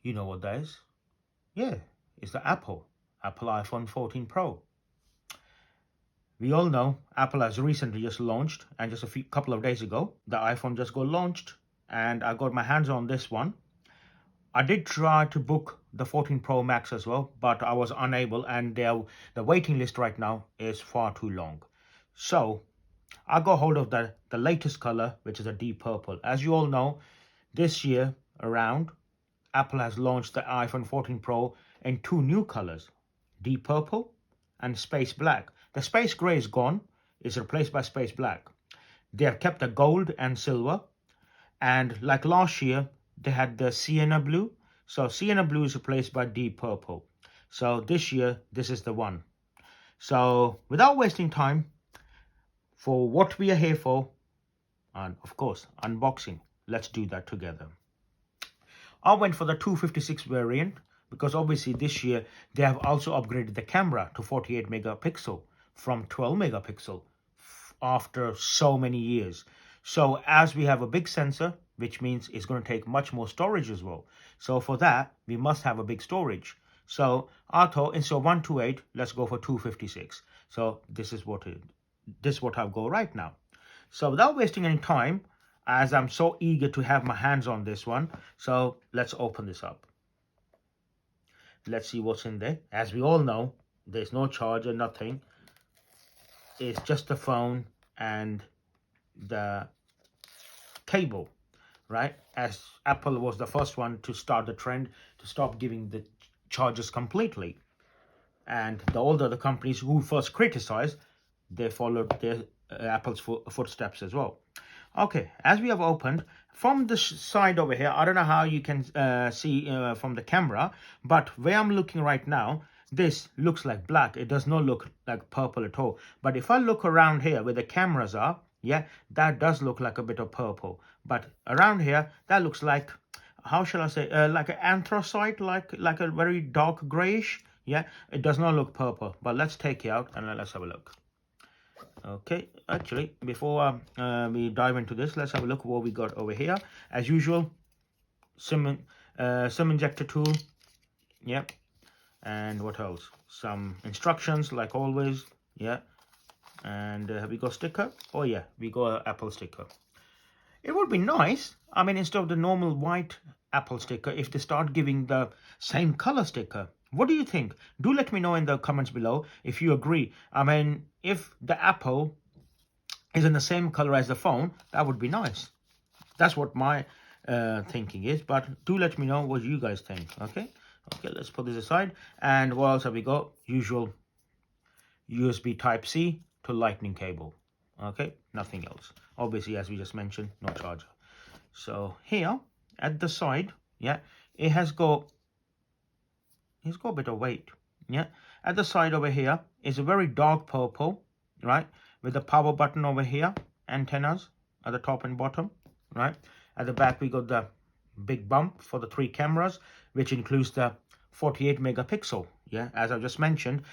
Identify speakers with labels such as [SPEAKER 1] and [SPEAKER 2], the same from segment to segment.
[SPEAKER 1] You know what that is? Yeah, it's the Apple iPhone 14 Pro. We all know Apple has recently just launched, and just a couple of days ago, the iPhone just got launched, and I got my hands on this one. I did try to book the 14 Pro Max as well, but I was unable, and the waiting list right now is far too long. So I got hold of the latest color, which is a deep purple. As you all know, this year around, Apple has launched the iPhone 14 Pro in two new colors, deep purple and space black. The space gray is gone, it's replaced by space black. They have kept the gold and silver, and like last year, they had the sienna blue. So sienna blue is replaced by deep purple. So this year, this is the one. So without wasting time, for what we are here for, and of course, unboxing, let's do that together. I went for the 256 variant because obviously this year they have also upgraded the camera to 48 megapixel from 12 megapixel after so many years. So as we have a big sensor, which means it's going to take much more storage as well. So for that, we must have a big storage. So I thought instead of 128, let's go for 256. So this is what I'll go right now. So without wasting any time, as I'm so eager to have my hands on this one, so let's open this up. Let's see what's in there. As we all know, there's no charger, nothing. It's just the phone and the cable, right? As Apple was the first one to start the trend to stop giving the chargers completely. And all the other companies who first criticized, they followed their Apple's footsteps as well. Okay, as we have opened, from the side over here, I don't know how you can see from the camera, but where I'm looking right now, this looks like black. It does not look like purple at all. But if I look around here where the cameras are, yeah, that does look like a bit of purple. But around here, that looks like, how shall I say, like an anthracite, like a very dark grayish. Yeah, it does not look purple. But let's take it out and let's have a look. Okay, actually, before we dive into this, let's have a look what we got over here. As usual, SIM injector tool. Yep. And what else? Some instructions, like always. Yeah. And have we got sticker? Oh yeah, we got an Apple sticker. It would be nice, I mean, instead of the normal white Apple sticker, if they start giving the same color sticker. What do you think? Do let me know in the comments below if you agree. I mean, if the Apple is in the same color as the phone, that would be nice. That's what my thinking is. But do let me know what you guys think. Okay, let's put this aside. And what else have we got? Usual USB Type-C to lightning cable. Okay, nothing else. Obviously, as we just mentioned, no charger. So here at the side, yeah, it has got a bit of weight. Yeah, at the side over here is a very dark purple, right, with the power button over here, antennas at the top and bottom, right. At the back we got the big bump for the 3 cameras, which includes the 48 megapixel. Yeah, as I just mentioned,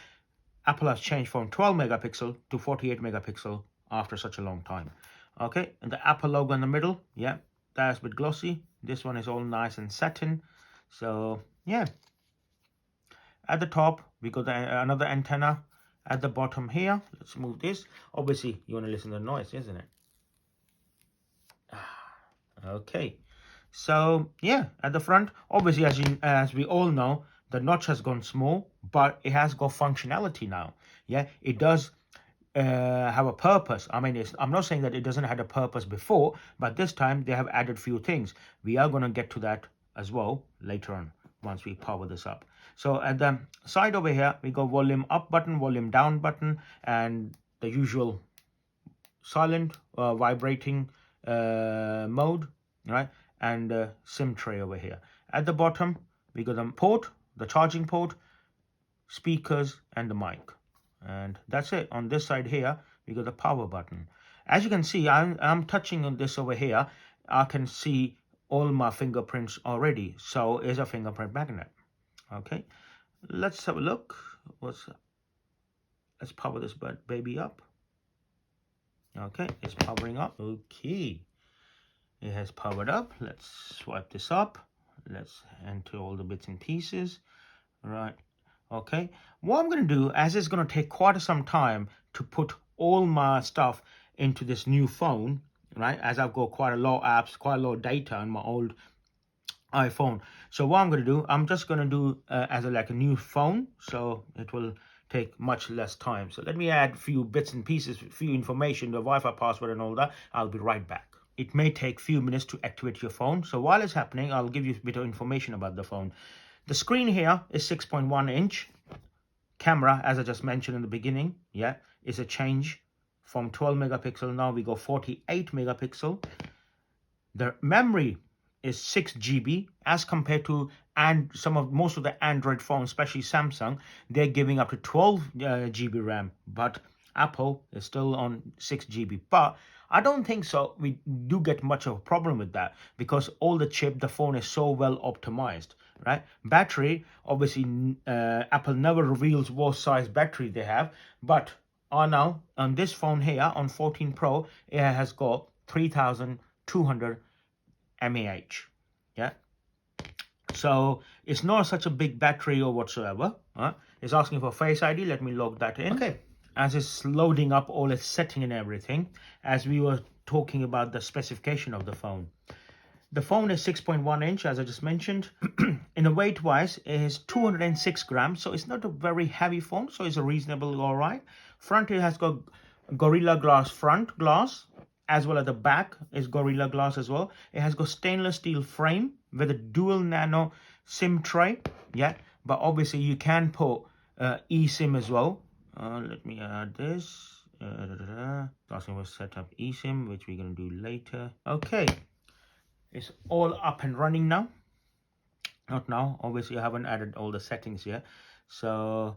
[SPEAKER 1] Apple has changed from 12 megapixel to 48 megapixel after such a long time. Okay, and the Apple logo in the middle, yeah, that's a bit glossy. This one is all nice and satin. So yeah, at the top we got another antenna. At the bottom here, let's move this. Obviously you want to listen to the noise, isn't it? Okay, so yeah, at the front, obviously, as we all know, the notch has gone small, but it has got functionality now. Yeah, it does have a purpose. I mean, I'm not saying that it doesn't have a purpose before, but this time they have added few things. We are going to get to that as well later on once we power this up. So at the side over here, we got volume up button, volume down button, and the usual silent vibrating mode, right? And SIM tray over here. At the bottom, we got the port, the charging port, speakers, and the mic. And that's it. On this side here, we got the power button. As you can see, I'm touching on this over here. I can see all my fingerprints already. So it's a fingerprint magnet. Okay, let's have a look. Let's power this baby up. Okay, it's powering up. Okay, it has powered up. Let's swipe this up. let's enter all the bits and pieces. Right. Okay. What I'm going to do, as it's going to take quite some time to put all my stuff into this new phone, right? As I've got quite a lot of apps, quite a lot of data on my old iPhone. So what I'm going to do, I'm just going to do as like a new phone, so it will take much less time. So let me add a few bits and pieces, a few information, the Wi-Fi password and all that. I'll be right back. It may take a few minutes to activate your phone. So while it's happening, I'll give you a bit of information about the phone. The screen here is 6.1 inch. Camera, as I just mentioned in the beginning, yeah, is a change from 12 megapixel. Now we go 48 megapixel. The memory is 6 GB as compared to most of the Android phones, especially Samsung, they're giving up to 12 GB RAM, but Apple is still on 6 GB. But I don't think so. We do get much of a problem with that because all the phone is so well optimized, right? Battery, obviously, Apple never reveals what size battery they have, but now on this phone here, on 14 Pro, it has got 3200 mAh. Yeah, so it's not such a big battery or whatsoever. It's asking for Face ID. Let me log that in. Okay, as it's loading up all its setting and everything, as we were talking about the specification of the phone. The phone is 6.1 inch, as I just mentioned. In a weight wise, it is 206 grams, so it's not a very heavy phone, so it's a reasonable all right. Front, it has got Gorilla Glass front glass, as well as the back is Gorilla Glass as well. It has got stainless steel frame with a dual nano SIM tray. Yeah, but obviously you can put eSIM as well. Let me add this. Asking for set up eSIM, which we're going to do later. Okay, it's all up and running now. Not now, obviously I haven't added all the settings yet. So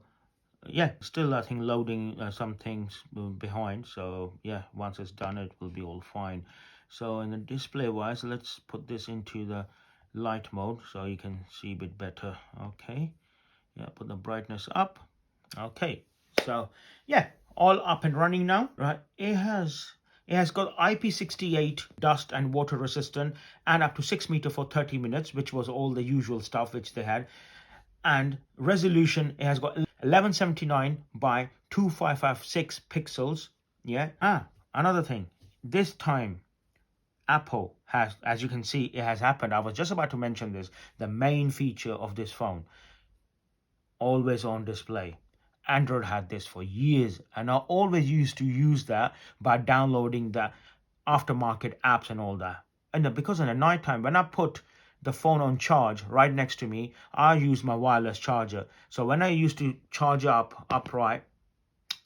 [SPEAKER 1] yeah, still I think loading some things behind. So yeah, once it's done, it will be all fine. So in the display wise, let's put this into the light mode so you can see a bit better. Okay, yeah, put the brightness up. Okay, so yeah, all up and running now, right? It has got IP68 dust and water resistant and up to 6 meter for 30 minutes, which was all the usual stuff which they had. And resolution, it has got 1179 by 2556 pixels. Yeah. Another thing, this time Apple has, as you can see, it has happened. I was just about to mention this. The main feature of this phone, always on display. Android had this for years, and I always used to use that by downloading the aftermarket apps and all that. And because in the night time, when I put the phone on charge right next to me, I use my wireless charger. So when I used to charge upright,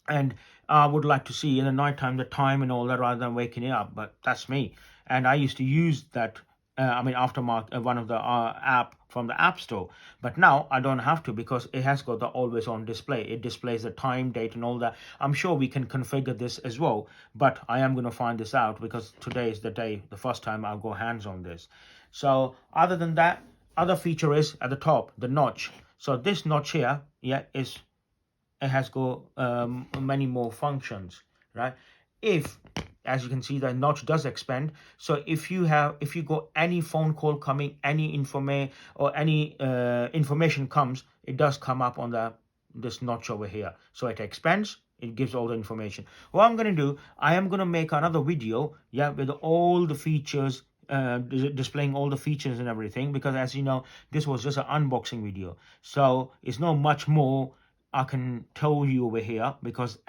[SPEAKER 1] and I would like to see in the night time the time and all that rather than waking it up. But that's me, and I used to use that. Aftermarket, one of the app from the App Store. But now I don't have to because it has got the always on display. It displays the time, date and all that. I'm sure we can configure this as well, but I am going to find this out because today is the day, the first time I'll go hands on this. So other than that, other feature is at the top, the notch. So this notch here, yeah, it has got many more functions, right? As you can see, the notch does expand. So if you got any phone call coming, any information comes, it does come up on this notch over here. So it expands, it gives all the information. What I'm going to do, I am going to make another video, yeah, with all the features, displaying all the features and everything, because as you know, this was just an unboxing video. So it's not much more I can tell you over here because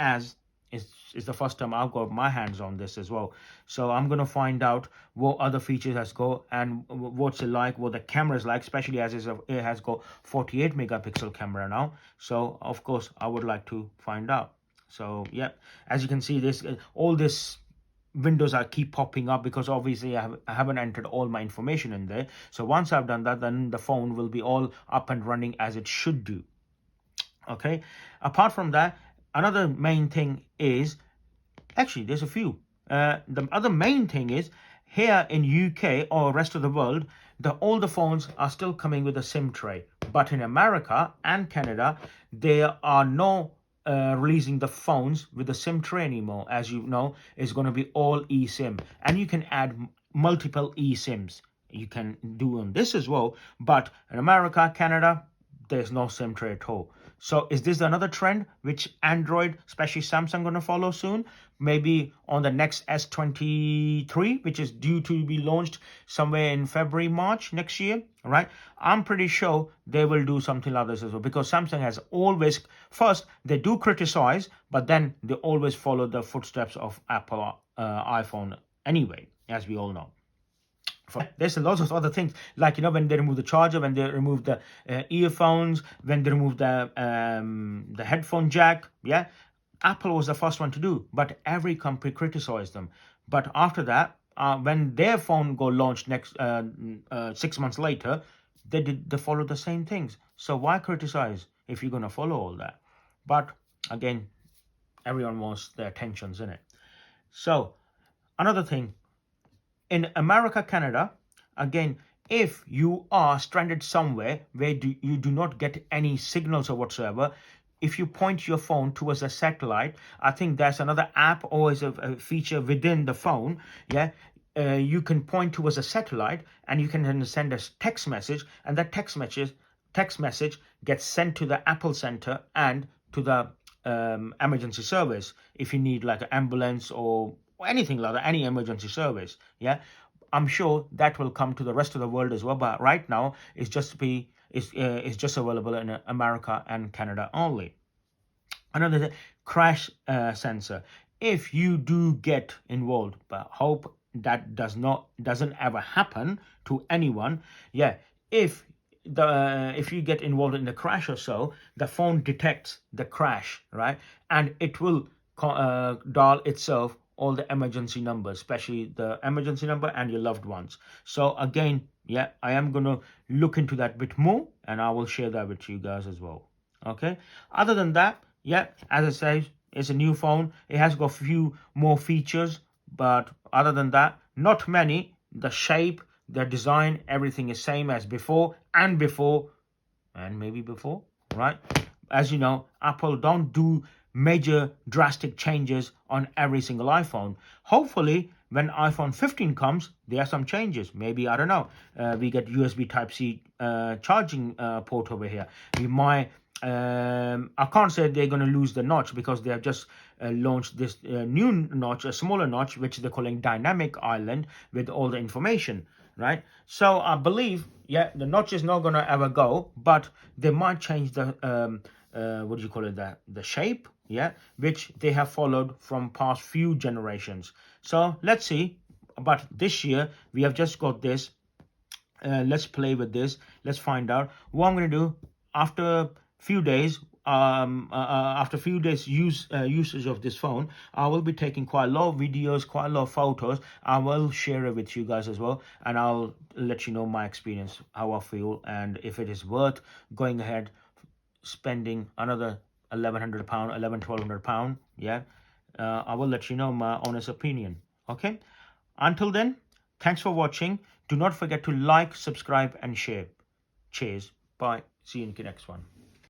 [SPEAKER 1] it's the first time I've got my hands on this as well. So I'm going to find out what other features has got and what's it like, what the camera is like, especially as it has got 48 megapixel camera now. So of course I would like to find out. So yeah, as you can see, all this windows are keep popping up because obviously I haven't entered all my information in there. So once I've done that, then the phone will be all up and running as it should do. Okay, apart from that, another main thing is, actually there's a few. The other main thing is, here in UK or rest of the world, all the phones are still coming with a SIM tray. But in America and Canada, they are not releasing the phones with the SIM tray anymore. As you know, it's going to be all eSIM. And you can add multiple eSIMs you can do on this as well. But in America, Canada, there's no SIM tray at all. So is this another trend which Android, especially Samsung, going to follow soon? Maybe on the next S23, which is due to be launched somewhere in February, March next year, right? I'm pretty sure they will do something like this as well, because Samsung has always, first, they do criticize, but then they always follow the footsteps of Apple iPhone anyway, as we all know. There's lots of other things, like, when they remove the charger, when they remove the earphones, when they remove the headphone jack. Yeah, Apple was the first one to do, but every company criticized them. But after that, when their phone got launched next 6 months later, they followed the same things. So why criticize if you're gonna follow all that? But again, everyone wants their attentions in it. So another thing, in America, Canada, again, if you are stranded somewhere where you do not get any signals or whatsoever, if you point your phone towards a satellite, I think there's another app or is a feature within the phone. Yeah, you can point towards a satellite and you can then send a text message, and that text message gets sent to the Apple Center and to the emergency service if you need like an ambulance or anything like that, any emergency service. Yeah, I'm sure that will come to the rest of the world as well, but right now it's just available in America and Canada only. Another thing, crash sensor. If you do get involved, but hope that doesn't ever happen to anyone. Yeah, if you get involved in a crash or so, the phone detects the crash, right, and it will dial itself all the emergency numbers, especially the emergency number and your loved ones. So again, yeah, I am gonna look into that bit more, and I will share that with you guys as well. Okay. Other than that, yeah, as I said, it's a new phone. It has got a few more features, but other than that, not many. The shape, the design, everything is same as before and maybe before, right? As you know, Apple don't do major drastic changes on every single iPhone. Hopefully, when iPhone 15 comes, there are some changes. Maybe, I don't know, we get USB Type-C charging port over here. We might, I can't say they're going to lose the notch, because they have just launched this new notch, a smaller notch, which they're calling Dynamic Island, with all the information, right? So I believe, yeah, the notch is not going to ever go, but they might change the what do you call it, the shape, yeah, which they have followed from past few generations. So let's see. But this year we have just got this. Let's play with this. Let's find out what I'm going to do after few days. After few days usage of this phone, I will be taking quite a lot of videos, quite a lot of photos. I will share it with you guys as well, and I'll let you know my experience, how I feel, and if it is worth going ahead spending another £1,100, £1,1200. Yeah, I will let you know my honest opinion. Okay, until then, thanks for watching. Do not forget to like, subscribe, and share. Cheers. Bye. See you in the next one.